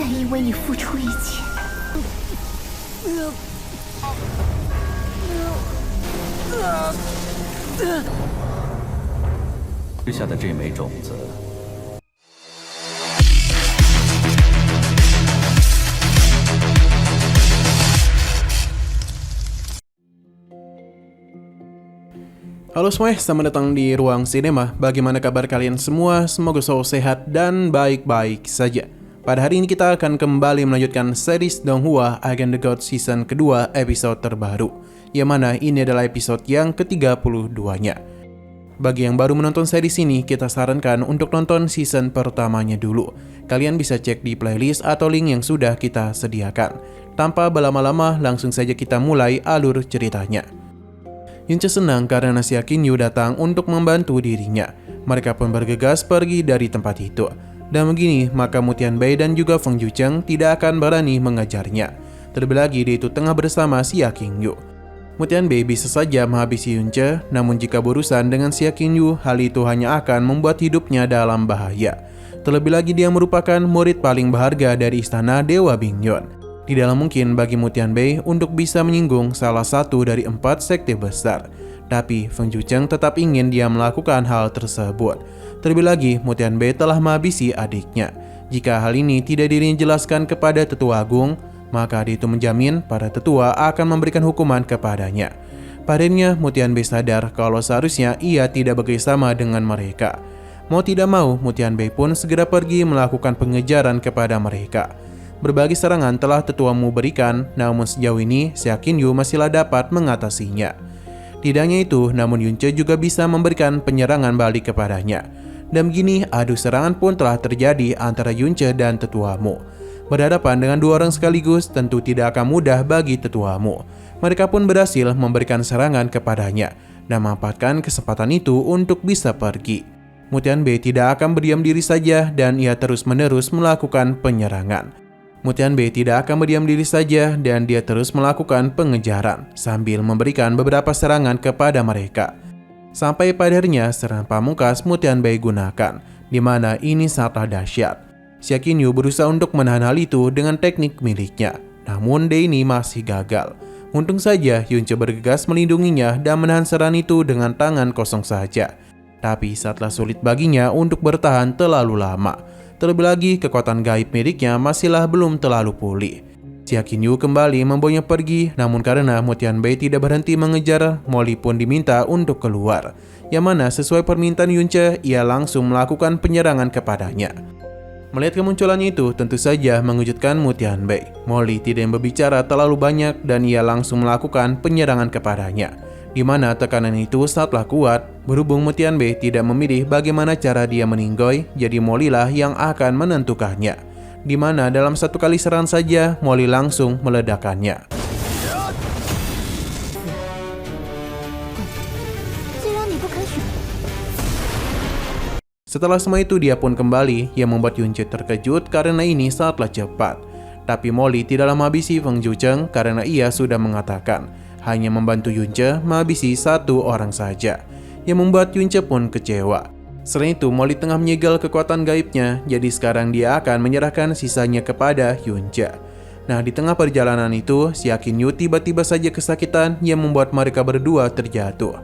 愿意为你付出一切。吃下的这枚种子。Halo semuanya, selamat datang di Ruang Sinema. Bagaimana kabar kalian semua? Semoga selalu sehat dan baik-baik saja. Pada hari ini kita akan kembali melanjutkan series Donghua Against the Gods season kedua episode terbaru, yang mana ini adalah episode yang ke-32-nya. Bagi yang baru menonton series ini, kita sarankan untuk nonton season pertamanya dulu. Kalian bisa cek di playlist atau link yang sudah kita sediakan. Tanpa berlama-lama, langsung saja kita mulai alur ceritanya. Yunche senang karena si Kinyu datang untuk membantu dirinya. Mereka pun bergegas pergi dari tempat itu. Dan begini, maka Mu Tianbei dan juga Feng Yucheng tidak akan berani mengejarnya. Terlebih lagi dia itu tengah bersama si Kinyu. Mu Tianbei bisa saja menghabisi Yunche, namun jika berurusan dengan si Kinyu, hal itu hanya akan membuat hidupnya dalam bahaya. Terlebih lagi dia merupakan murid paling berharga dari istana Dewa Bingyuan. Tidak mungkin bagi Mu Tianbei untuk bisa menyinggung salah satu dari 4 sekte besar. Tapi Feng Yucheng tetap ingin dia melakukan hal tersebut. Terlebih lagi, Mu Tianbei telah menghabisi adiknya. Jika hal ini tidak dijelaskan kepada Tetua Agung, maka dia itu menjamin para tetua akan memberikan hukuman kepadanya. Padanya, Mu Tianbei sadar kalau seharusnya ia tidak bekerjasama dengan mereka. Mau tidak mau, Mu Tianbei pun segera pergi melakukan pengejaran kepada mereka. Berbagai serangan telah Tetua Mu berikan, namun sejauh ini si Kinyu masihlah dapat mengatasinya. Tidak hanya itu, namun Yunche juga bisa memberikan penyerangan balik kepadanya. Dan begini, adu serangan pun telah terjadi antara Yunche dan Tetua Mu. Berhadapan dengan dua orang sekaligus tentu tidak akan mudah bagi Tetua Mu. Mereka pun berhasil memberikan serangan kepadanya dan memanfaatkan kesempatan itu untuk bisa pergi. Mu Tianbei tidak akan berdiam diri saja dan ia terus-menerus melakukan penyerangan. Mu Tianbei tidak akan berdiam diri saja dan dia terus melakukan pengejaran sambil memberikan beberapa serangan kepada mereka. Sampai pada akhirnya serangan pamungkas Mu Tianbei gunakan, di mana ini sangatlah dahsyat. Si Kinyu berusaha untuk menahan hal itu dengan teknik miliknya, namun dia ini masih gagal. Untung saja Yunche bergegas melindunginya dan menahan serangan itu dengan tangan kosong saja. Tapi sangatlah sulit baginya untuk bertahan terlalu lama. Terlebih lagi, kekuatan gaib miliknya masihlah belum terlalu pulih. Si Kinyu kembali membawanya pergi, namun karena Mu Tianbei tidak berhenti mengejar, Molly pun diminta untuk keluar. Yang mana sesuai permintaan Yunche, ia langsung melakukan penyerangan kepadanya. Melihat kemunculannya itu, tentu saja mengejutkan Mu Tianbei. Molly tidak berbicara terlalu banyak dan ia langsung melakukan penyerangan kepadanya. Di mana tekanan itu sangatlah kuat. Berhubung Mu Tianbei tidak memilih bagaimana cara dia meninggoy, jadi Molly lah yang akan menentukannya. Di mana dalam satu kali serangan saja, Molly langsung meledakkannya. Setelah semua itu dia pun kembali, yang membuat Yunche terkejut karena ini sangatlah cepat. Tapi Molly tidaklah menghabisi Feng Yucheng karena ia sudah mengatakan hanya membantu Yunche menghabisi satu orang saja, yang membuat Yunche pun kecewa. Selain itu, Molly tengah menyegel kekuatan gaibnya, jadi sekarang dia akan menyerahkan sisanya kepada Yunche. Nah, di tengah perjalanan itu, si Kinyu tiba-tiba saja kesakitan yang membuat mereka berdua terjatuh.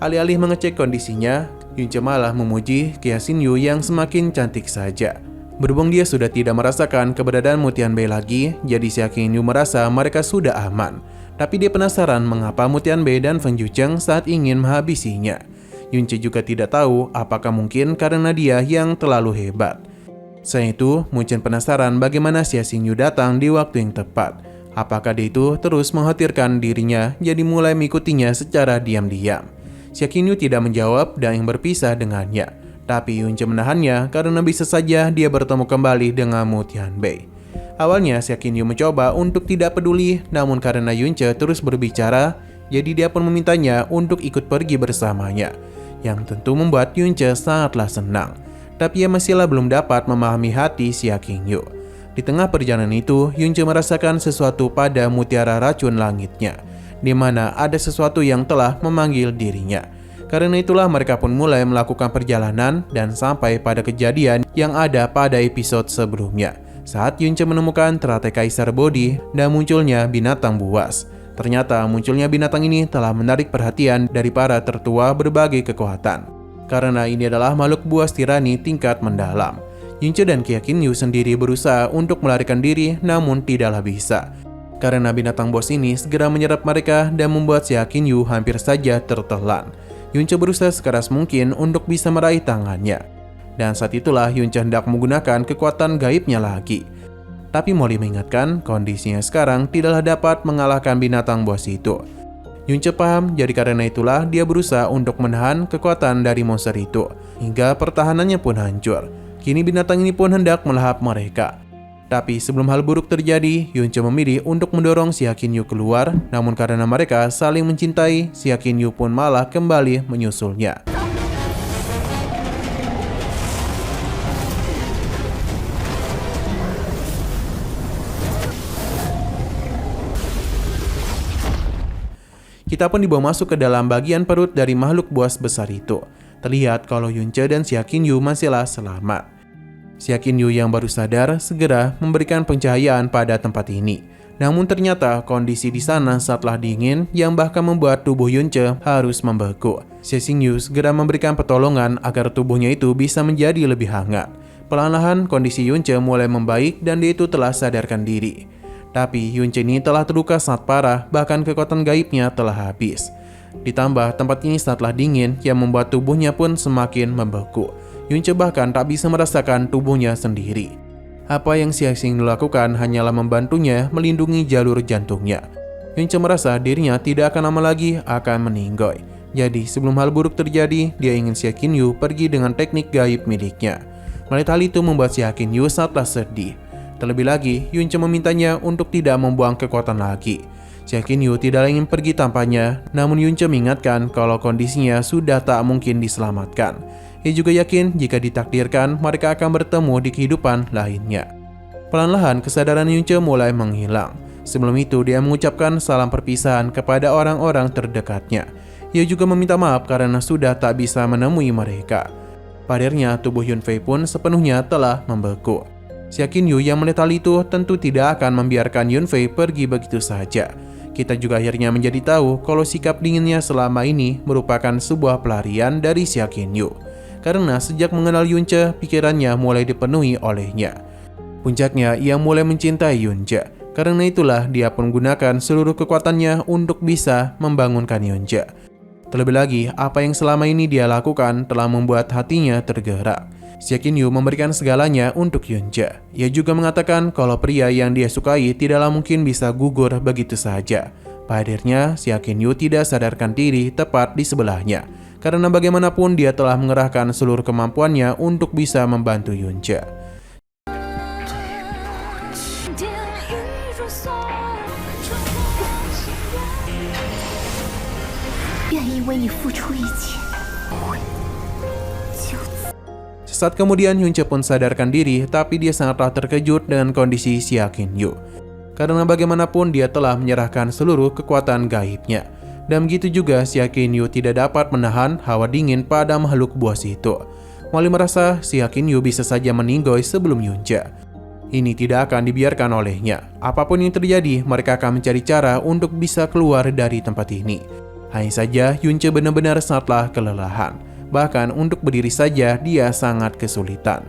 Alih-alih mengecek kondisinya, Yunche malah memuji Kinyu yang semakin cantik saja. Berhubung dia sudah tidak merasakan keberadaan Mu Tianbei lagi, jadi si Kinyu merasa mereka sudah aman. Tapi dia penasaran mengapa Mu Tianbei dan Feng Yucheng saat ingin menghabisinya. Yunche juga tidak tahu apakah mungkin karena dia yang terlalu hebat. Selain itu, Munchen penasaran bagaimana si Kinyu datang di waktu yang tepat. Apakah dia itu terus mengkhawatirkan dirinya, jadi mulai mengikutinya secara diam-diam. Si Kinyu tidak menjawab dan yang berpisah dengannya. Tapi Yunche menahannya karena bisa saja dia bertemu kembali dengan Mu Tianbei. Awalnya si Kinyu mencoba untuk tidak peduli, namun karena Yunche terus berbicara, jadi dia pun memintanya untuk ikut pergi bersamanya, yang tentu membuat Yunche sangatlah senang. Tapi ia masihlah belum dapat memahami hati si Kinyu. Di tengah perjalanan itu, Yunche merasakan sesuatu pada mutiara racun langitnya, di mana ada sesuatu yang telah memanggil dirinya. Karena itulah mereka pun mulai melakukan perjalanan dan sampai pada kejadian yang ada pada episode sebelumnya. Saat Yunce menemukan teratai kaisar Bodhi dan munculnya binatang buas. Ternyata munculnya binatang ini telah menarik perhatian dari para tertua berbagai kekuatan. Karena ini adalah makhluk buas tirani tingkat mendalam. Yunce dan Qia Qinyu sendiri berusaha untuk melarikan diri namun tidaklah bisa. Karena binatang buas ini segera menyerap mereka dan membuat Qia Qinyu hampir saja tertelan. Yunce berusaha sekeras mungkin untuk bisa meraih tangannya. Dan saat itulah Yunce hendak menggunakan kekuatan gaibnya lagi. Tapi Molly mengingatkan kondisinya sekarang tidaklah dapat mengalahkan binatang buas itu. Yunce paham, jadi karena itulah dia berusaha untuk menahan kekuatan dari monster itu. Hingga pertahanannya pun hancur. Kini binatang ini pun hendak melahap mereka. Tapi sebelum hal buruk terjadi, Yunce memilih untuk mendorong Qia Qinyu keluar. Namun karena mereka saling mencintai, Qia Qinyu pun malah kembali menyusulnya. Kita pun dibawa masuk ke dalam bagian perut dari makhluk buas besar itu. Terlihat kalau Yunce dan Qia Qinyu masihlah selamat. Qia Qinyu yang baru sadar segera memberikan pencahayaan pada tempat ini. Namun ternyata kondisi di sana sangatlah dingin yang bahkan membuat tubuh Yunce harus membeku. Qia Qinyu segera memberikan pertolongan agar tubuhnya itu bisa menjadi lebih hangat. Perlahan-lahan kondisi Yunce mulai membaik dan dia itu telah sadarkan diri. Tapi Yunce ini telah terluka sangat parah, bahkan kekuatan gaibnya telah habis. Ditambah tempat ini sangatlah dingin yang membuat tubuhnya pun semakin membeku. Yunce bahkan tak bisa merasakan tubuhnya sendiri. Apa yang Qia Qinyu lakukan hanyalah membantunya melindungi jalur jantungnya. Yunce merasa dirinya tidak akan lama lagi akan meninggoy. Jadi sebelum hal buruk terjadi, dia ingin Qia Qinyu pergi dengan teknik gaib miliknya. Melihat hal itu membuat Qia Qinyu sangatlah sedih. Terlebih lagi, Yunce memintanya untuk tidak membuang kekuatan lagi. Qia Qinyu tidak ingin pergi tanpanya, namun Yunce mengingatkan kalau kondisinya sudah tak mungkin diselamatkan. Ia juga yakin jika ditakdirkan mereka akan bertemu di kehidupan lainnya. Perlahan-lahan kesadaran Yunce mulai menghilang. Sebelum itu dia mengucapkan salam perpisahan kepada orang-orang terdekatnya. Ia juga meminta maaf karena sudah tak bisa menemui mereka. Padirnya tubuh Yunfei pun sepenuhnya telah membeku. Qia Qinyu yang melihat hal itu tentu tidak akan membiarkan Yunfei pergi begitu saja. Kita juga akhirnya menjadi tahu kalau sikap dinginnya selama ini merupakan sebuah pelarian dari Qia Qinyu. Karena sejak mengenal Yunce, pikirannya mulai dipenuhi olehnya. Puncaknya, ia mulai mencintai Yunce. Karena itulah dia pun menggunakan seluruh kekuatannya untuk bisa membangunkan Yunce. Terlebih lagi, apa yang selama ini dia lakukan telah membuat hatinya tergerak. Qia Qinyu memberikan segalanya untuk Yunce. Ia juga mengatakan kalau pria yang dia sukai tidaklah mungkin bisa gugur begitu saja. Pada akhirnya, Qia Qinyu tidak sadarkan diri tepat di sebelahnya. Karena bagaimanapun dia telah mengerahkan seluruh kemampuannya untuk bisa membantu Yunce. Saat kemudian Yunce pun sadarkan diri, tapi dia sangatlah terkejut dengan kondisi Qia Qinyu. Karena bagaimanapun dia telah menyerahkan seluruh kekuatan gaibnya. Dan begitu juga Qia Qinyu tidak dapat menahan hawa dingin pada makhluk buas itu. Molly merasa Qia Qinyu bisa saja meninggoy sebelum Yunce. Ini tidak akan dibiarkan olehnya. Apapun yang terjadi, mereka akan mencari cara untuk bisa keluar dari tempat ini. Hanya saja Yunce benar-benar sangatlah kelelahan. Bahkan untuk berdiri saja dia sangat kesulitan.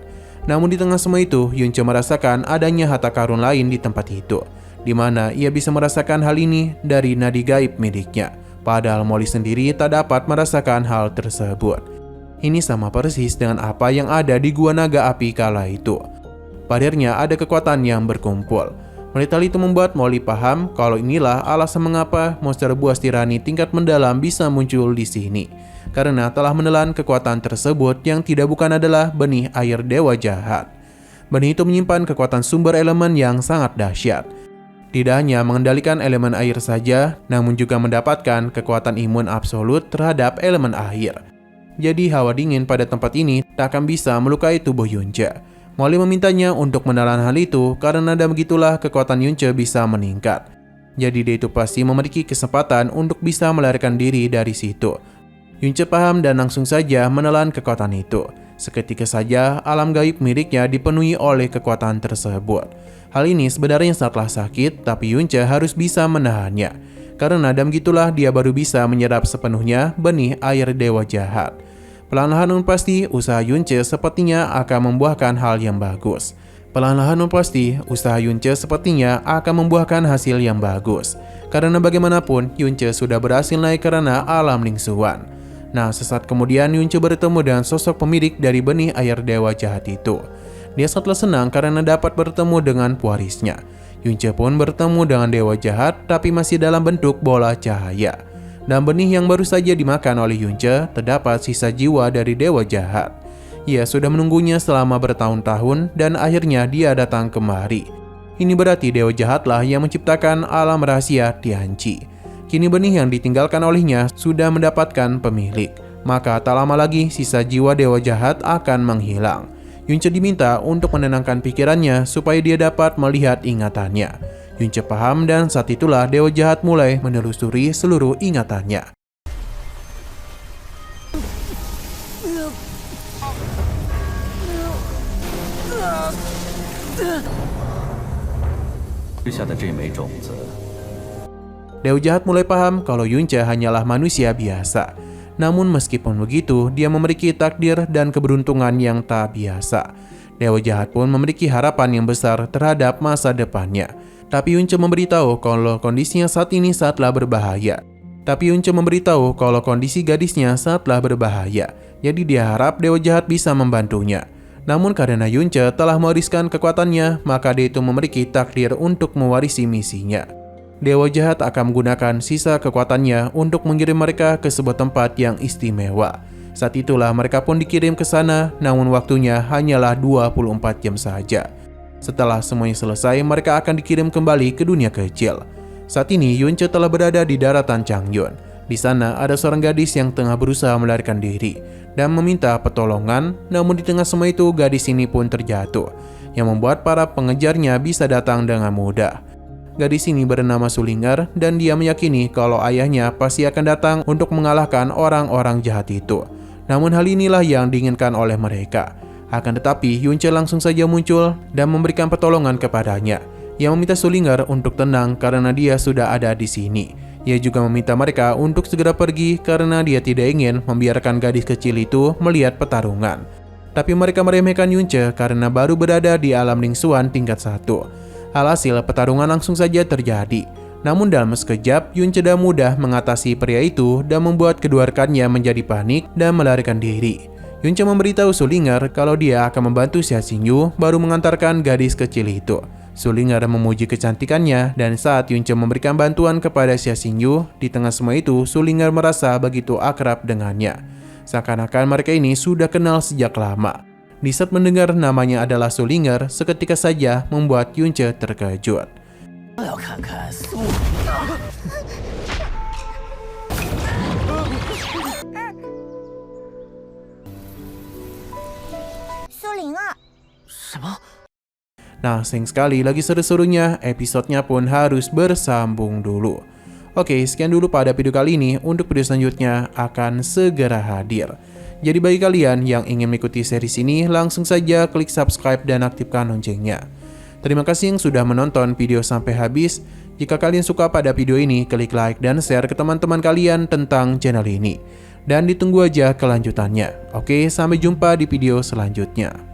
Namun di tengah semua itu, Yunce merasakan adanya harta karun lain di tempat itu, di mana ia bisa merasakan hal ini dari nadi gaib miliknya. Padahal Molly sendiri tak dapat merasakan hal tersebut. Ini sama persis dengan apa yang ada di Gua Naga Api kala itu. Padirnya ada kekuatan yang berkumpul. Melihat hal itu membuat Molly paham kalau inilah alasan mengapa monster buas tirani tingkat mendalam bisa muncul di sini. Karena telah menelan kekuatan tersebut yang tidak bukan adalah benih air dewa jahat. Benih itu menyimpan kekuatan sumber elemen yang sangat dahsyat. Tidak hanya mengendalikan elemen air saja, namun juga mendapatkan kekuatan imun absolut terhadap elemen air. Jadi hawa dingin pada tempat ini tak akan bisa melukai tubuh Yunce. Molly memintanya untuk menelan hal itu karena dan begitulah kekuatan Yunce bisa meningkat. Jadi dia itu pasti memiliki kesempatan untuk bisa melarikan diri dari situ. Yunce paham dan langsung saja menelan kekuatan itu. Seketika saja alam gaib miliknya dipenuhi oleh kekuatan tersebut. Hal ini sebenarnya sangatlah sakit, tapi Yunce harus bisa menahannya. Karena dan gitulah dia baru bisa menyerap sepenuhnya benih air dewa jahat. Perlahan-lahan pasti usaha Yunce sepertinya akan membuahkan hal yang bagus. Perlahan-lahan pasti usaha Yunce sepertinya akan membuahkan hasil yang bagus. Karena bagaimanapun Yunce sudah berhasil naik karena alam lingsuan. Nah, sesaat kemudian Yunce bertemu dengan sosok pemilik dari benih air dewa jahat itu. Dia sangatlah senang karena dapat bertemu dengan pewarisnya. Yunce pun bertemu dengan dewa jahat tapi masih dalam bentuk bola cahaya. Dan benih yang baru saja dimakan oleh Yunce terdapat sisa jiwa dari dewa jahat. Ia sudah menunggunya selama bertahun-tahun dan akhirnya dia datang kemari. Ini berarti dewa jahatlah yang menciptakan alam rahasia Tianqi. Kini benih yang ditinggalkan olehnya sudah mendapatkan pemilik. Maka tak lama lagi sisa jiwa dewa jahat akan menghilang. Yunce diminta untuk menenangkan pikirannya supaya dia dapat melihat ingatannya. Yunce paham dan saat itulah dewa jahat mulai menelusuri seluruh ingatannya. Dewa jahat mulai paham kalau Yunce hanyalah manusia biasa. Namun meskipun begitu, dia memiliki takdir dan keberuntungan yang tak biasa. Dewa jahat pun memiliki harapan yang besar terhadap masa depannya. Tapi Yunce memberitahu kalau kondisinya saat ini sangatlah berbahaya. Kondisi gadisnya sangatlah berbahaya. Jadi dia harap dewa jahat bisa membantunya. Namun karena Yunce telah mewariskan kekuatannya, maka dia itu memiliki takdir untuk mewarisi misinya. Dewa jahat akan menggunakan sisa kekuatannya untuk mengirim mereka ke sebuah tempat yang istimewa. Saat itulah mereka pun dikirim ke sana, namun waktunya hanyalah 24 jam saja. Setelah semuanya selesai, mereka akan dikirim kembali ke dunia kecil. Saat ini Yunce telah berada di daratan Changyun. Di sana ada seorang gadis yang tengah berusaha melarikan diri dan meminta pertolongan, namun di tengah semua itu gadis ini pun terjatuh, yang membuat para pengejarnya bisa datang dengan mudah. Gadis ini bernama Sulinger dan dia meyakini kalau ayahnya pasti akan datang untuk mengalahkan orang-orang jahat itu. Namun hal inilah yang diinginkan oleh mereka. Akan tetapi Yunce langsung saja muncul dan memberikan pertolongan kepadanya. Ia meminta Sulinger untuk tenang karena dia sudah ada di sini. Ia juga meminta mereka untuk segera pergi karena dia tidak ingin membiarkan gadis kecil itu melihat pertarungan. Tapi mereka meremehkan Yunce karena baru berada di alam lingsuan tingkat 1. Alhasil pertarungan langsung saja terjadi. Namun dalam sekejap Yunce sudah mudah mengatasi pria itu dan membuat kedua rekannya menjadi panik dan melarikan diri. Yunce memberitahu Sulinger kalau dia akan membantu Xia Xingyu baru mengantarkan gadis kecil itu. Sulinger memuji kecantikannya dan saat Yunce memberikan bantuan kepada Xia Xingyu, di tengah semua itu Sulinger merasa begitu akrab dengannya. Seakan-akan mereka ini sudah kenal sejak lama. Di saat mendengar namanya adalah Sulinger, seketika saja membuat Yunce terkejut. Nah, sayang sekali lagi seru-serunya, episodenya pun harus bersambung dulu. Oke, sekian dulu pada video kali ini. Untuk video selanjutnya akan segera hadir. Jadi bagi kalian yang ingin mengikuti series ini, langsung saja klik subscribe dan aktifkan loncengnya. Terima kasih yang sudah menonton video sampai habis. Jika kalian suka pada video ini, klik like dan share ke teman-teman kalian tentang channel ini. Dan ditunggu aja kelanjutannya. Oke, sampai jumpa di video selanjutnya.